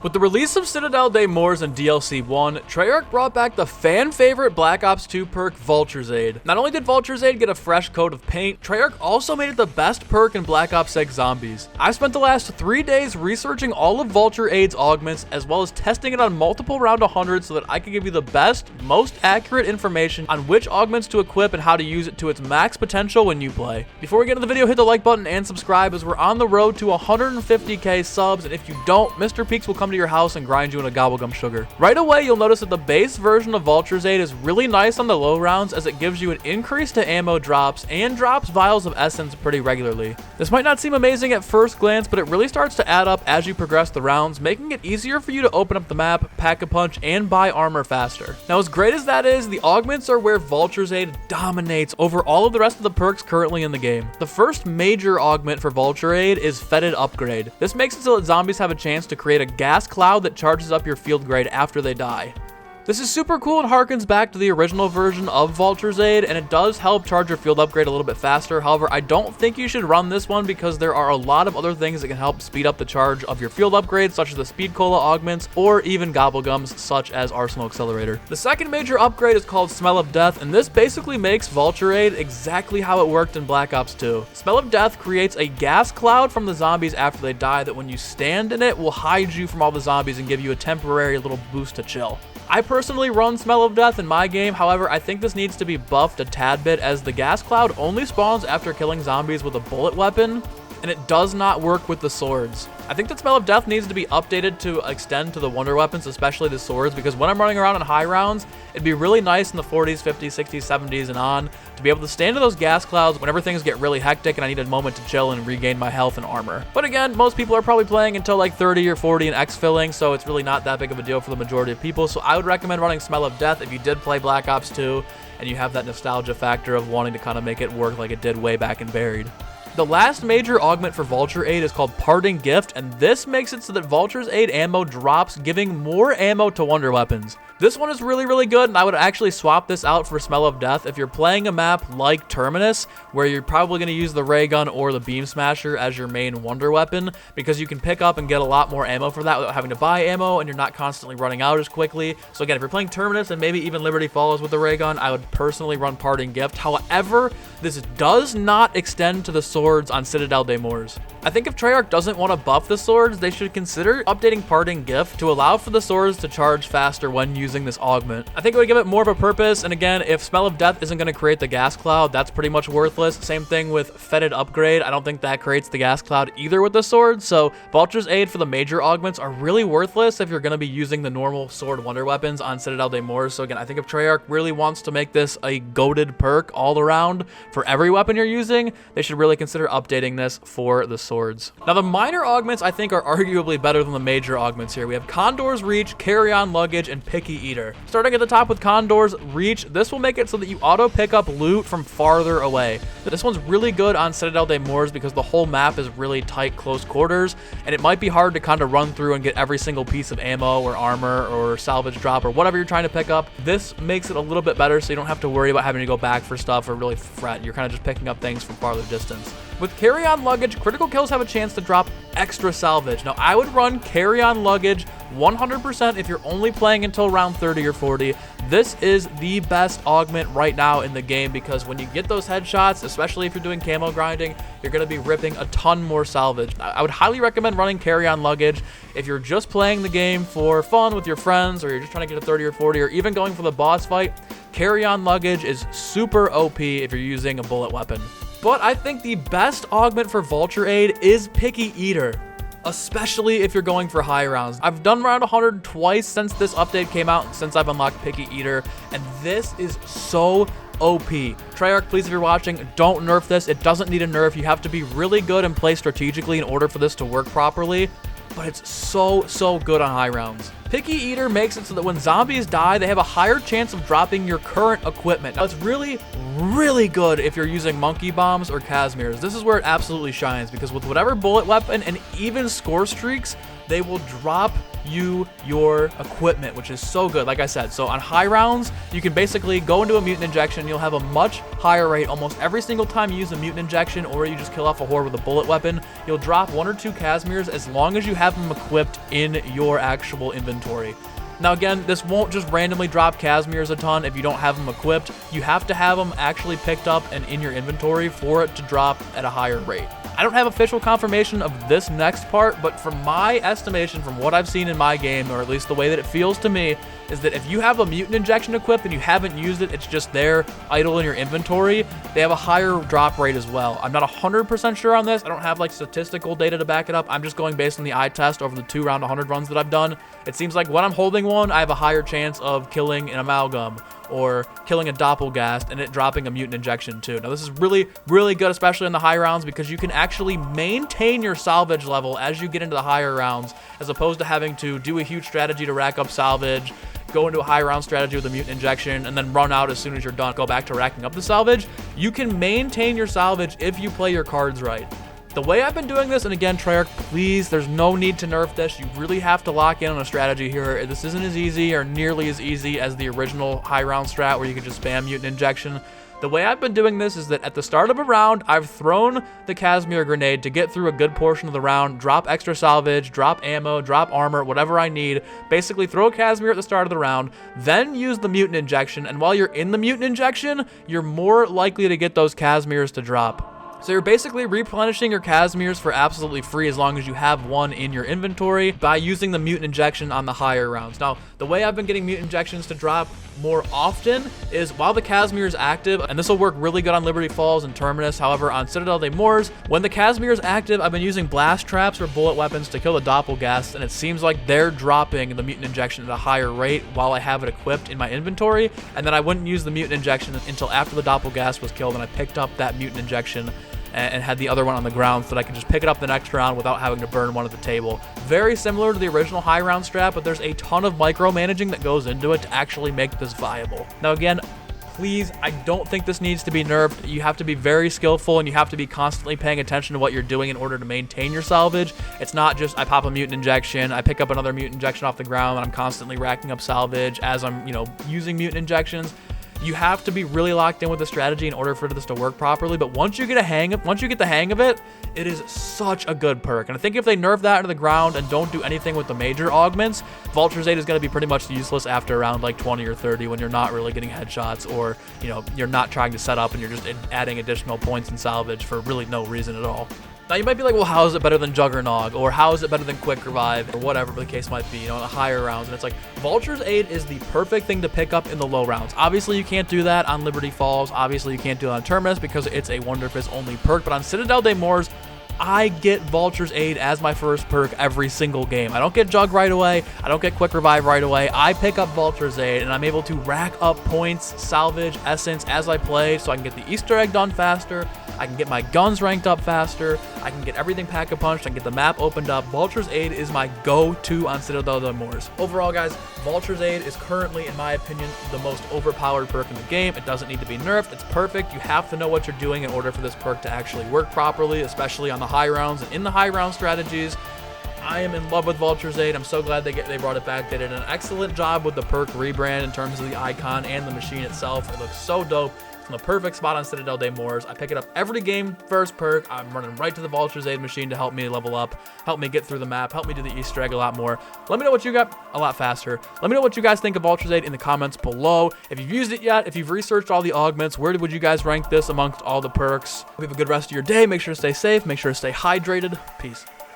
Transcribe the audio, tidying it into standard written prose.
With the release of Citadelle de Morts and DLC 1, Treyarch brought back the fan-favorite Black Ops 2 perk Vulture Aid. Not only did Vulture Aid get a fresh coat of paint, Treyarch also made it the best perk in Black Ops 6 Zombies. I've spent the last 3 days researching all of Vulture Aid's augments, as well as testing it on multiple round 100 so that I can give you the best, most accurate information on which augments to equip and how to use it to its max potential when you play. Before we get into the video, hit the like button and subscribe, as we're on the road to 150k subs, and if you don't, Mr. Peaks will come to your house and grind you in a gobblegum sugar. Right away, you'll notice that the base version of Vulture Aid is really nice on the low rounds, as it gives you an increase to ammo drops and drops vials of essence pretty regularly. This might not seem amazing at first glance, but it really starts to add up as you progress the rounds, making it easier for you to open up the map, pack a punch, and buy armor faster. Now, as great as that is, the augments are where Vulture Aid dominates over all of the rest of the perks currently in the game. The first major augment for Vulture Aid is Fetid Upgrade. This makes it so that zombies have a chance to create a gas cloud that charges up your field grade after they die. This is super cool and harkens back to the original version of Vulture Aid, and it does help charge your field upgrade a little bit faster. However, I don't think you should run this one because there are a lot of other things that can help speed up the charge of your field upgrades, such as the Speed Cola augments or even gobblegums such as Arsenal Accelerator. The second major upgrade is called Smell of Death, and this basically makes Vulture Aid exactly how it worked in Black Ops 2. Smell of Death creates a gas cloud from the zombies after they die that when you stand in it will hide you from all the zombies and give you a temporary little boost to chill. I personally run Smell of Death in my game, however, I think this needs to be buffed a tad bit, as the gas cloud only spawns after killing zombies with a bullet weapon, and it does not work with the swords. I think that Smell of Death needs to be updated to extend to the wonder weapons, especially the swords, because when I'm running around in high rounds, it'd be really nice in the 40s, 50s, 60s, 70s, and on to be able to stand in those gas clouds whenever things get really hectic and I need a moment to chill and regain my health and armor. But again, most people are probably playing until like 30 or 40 and exfilling, so it's really not that big of a deal for the majority of people, so I would recommend running Smell of Death if you did play Black Ops 2 and you have that nostalgia factor of wanting to kind of make it work like it did way back in Buried. The last major augment for Vulture Aid is called Parting Gift, and this makes it so that Vulture Aid ammo drops, giving more ammo to wonder weapons. This one is really good, and I would actually swap this out for Smell of Death if you're playing a map like Terminus, where you're probably going to use the ray gun or the beam smasher as your main wonder weapon, because you can pick up and get a lot more ammo for that without having to buy ammo, and you're not constantly running out as quickly. So again, if you're playing Terminus and maybe even Liberty Falls with the ray gun, I would personally run Parting Gift. However, this does not extend to the swords on Citadelle de Morts. I think if Treyarch doesn't want to buff the swords, they should consider updating Parting Gift to allow for the swords to charge faster when using this augment. I think it would give it more of a purpose, and again, if Smell of Death isn't going to create the gas cloud, that's pretty much worthless. Same thing with Fetid Upgrade. I don't think that creates the gas cloud either with the swords, so Vulture Aid for the major augments are really worthless if you're going to be using the normal sword wonder weapons on Citadelle de Morts. So again, I think if Treyarch really wants to make this a goated perk all around for every weapon you're using, they should really consider updating this for the swords. Now, the minor augments I think are arguably better than the major augments here. We have Condor's Reach, Carry-On Luggage, and Picky Eater. Starting at the top with Condor's Reach, this will make it so that you auto pick up loot from farther away. This one's really good on Citadelle de Morts because the whole map is really tight, close quarters, and it might be hard to kind of run through and get every single piece of ammo or armor or salvage drop or whatever you're trying to pick up. This makes it a little bit better, so you don't have to worry about having to go back for stuff or really fret. You're kind of just picking up things from farther distance. With Carry-On Luggage, critical kills have a chance to drop extra salvage. Now, I would run Carry-On Luggage 100% if you're only playing until round 30 or 40. This is the best augment right now in the game because when you get those headshots, especially if you're doing camo grinding, you're going to be ripping a ton more salvage. I would highly recommend running Carry-On Luggage if you're just playing the game for fun with your friends, or you're just trying to get to 30 or 40, or even going for the boss fight. Carry-On Luggage is super OP if you're using a bullet weapon. But I think the best augment for Vulture Aid is Picky Eater, especially if you're going for high rounds. I've done round 100 twice since this update came out, since I've unlocked Picky Eater, and this is so OP. Treyarch, please, if you're watching, don't nerf this. It doesn't need a nerf. You have to be really good and play strategically in order for this to work properly, but it's so good on high rounds. Picky Eater makes it so that when zombies die, they have a higher chance of dropping your current equipment. Now, it's really good if you're using monkey bombs or Casimirs. This is where it absolutely shines, because with whatever bullet weapon and even score streaks, they will drop you your equipment, which is so good. Like I said, so on high rounds, you can basically go into a mutant injection. You'll have a much higher rate almost every single time you use a mutant injection, or you just kill off a horde with a bullet weapon. You'll drop 1 or 2 Casimirs as long as you have them equipped in your actual inventory. Now again, this won't just randomly drop Casimirs a ton if you don't have them equipped. You have to have them actually picked up and in your inventory for it to drop at a higher rate. I don't have official confirmation of this next part, but from my estimation, from what I've seen in my game, or at least the way that it feels to me, is that if you have a mutant injection equipped and you haven't used it, it's just there idle in your inventory, they have a higher drop rate as well. I'm not 100% sure on this. I don't have like statistical data to back it up. I'm just going based on the eye test over the 2 round 100 runs that I've done. It seems like when I'm holding one, I have a higher chance of killing an amalgam or killing a doppelgast and it dropping a mutant injection too. Now this is really, really good, especially in the high rounds, because you can actually maintain your salvage level as you get into the higher rounds, as opposed to having to do a huge strategy to rack up salvage, go into a high round strategy with a mutant injection, and then run out as soon as you're done, go back to racking up the salvage. You can maintain your salvage if you play your cards right. The way I've been doing this, and again, Treyarch, please, there's no need to nerf this. You really have to lock in on a strategy here. This isn't as easy or nearly as easy as the original high round strat where you can just spam mutant injection. The way I've been doing this is that at the start of a round, I've thrown the Casimir grenade to get through a good portion of the round, drop extra salvage, drop ammo, drop armor, whatever I need. Basically throw a Casimir at the start of the round, then use the mutant injection, and while you're in the mutant injection, you're more likely to get those Casimirs to drop. So you're basically replenishing your Casimirs for absolutely free as long as you have one in your inventory by using the mutant injection on the higher rounds. Now, the way I've been getting mutant injections to drop more often is while the Casimir is active, and this will work really good on Liberty Falls and Terminus. However, on Citadelle de Moors, when the Casimir is active, I've been using blast traps or bullet weapons to kill the doppelgast, and it seems like they're dropping the mutant injection at a higher rate while I have it equipped in my inventory, and then I wouldn't use the mutant injection until after the doppelgast was killed, and I picked up that mutant injection and had the other one on the ground so that I could just pick it up the next round without having to burn one at the table. Very similar to the original high round strat, but there's a ton of micromanaging that goes into it to actually make this viable. Now again, please, I don't think this needs to be nerfed. You have to be very skillful and you have to be constantly paying attention to what you're doing in order to maintain your salvage. It's not just I pop a mutant injection, I pick up another mutant injection off the ground, and I'm constantly racking up salvage as I'm, using mutant injections. You have to be really locked in with the strategy in order for this to work properly, but once you get the hang of it, it is such a good perk. And I think if they nerf that into the ground and don't do anything with the major augments, Vulture Aid is going to be pretty much useless after around like 20 or 30 when you're not really getting headshots, or you're not trying to set up and you're just adding additional points and salvage for really no reason at all. Now you might be like, well, how is it better than Juggernog, or how is it better than Quick Revive, or whatever the case might be, in the higher rounds? And it's like, Vulture's Aid is the perfect thing to pick up in the low rounds. Obviously, you can't do that on Liberty Falls. Obviously, you can't do it on Terminus because it's a Wonderfist only perk. But on Citadelle de Moors, I get Vulture's Aid as my first perk every single game. I don't get Jug right away. I don't get Quick Revive right away. I pick up Vulture's Aid, and I'm able to rack up points, salvage, essence as I play, so I can get the Easter egg done faster. I can get my guns ranked up faster. I can get everything pack-a-punched. I can get the map opened up. Vulture's Aid is my go-to on Citadelle de Moors. Overall, guys, Vulture's Aid is currently, in my opinion, the most overpowered perk in the game. It doesn't need to be nerfed. It's perfect. You have to know what you're doing in order for this perk to actually work properly, especially on the high rounds and in the high round strategies. I am in love with Vulture's Aid. I'm so glad they brought it back. They did an excellent job with the perk rebrand in terms of the icon and the machine itself. It looks so dope. It's in the perfect spot on Citadelle de Moors. I pick it up every game, first perk. I'm running right to the Vulture's Aid machine to help me level up, help me get through the map, help me do the Easter egg a lot more. Let me know what you got a lot faster. Let me know what you guys think of Vulture's Aid in the comments below. If you've used it yet, if you've researched all the augments, where would you guys rank this amongst all the perks? Hope you have a good rest of your day. Make sure to stay safe. Make sure to stay hydrated. Peace.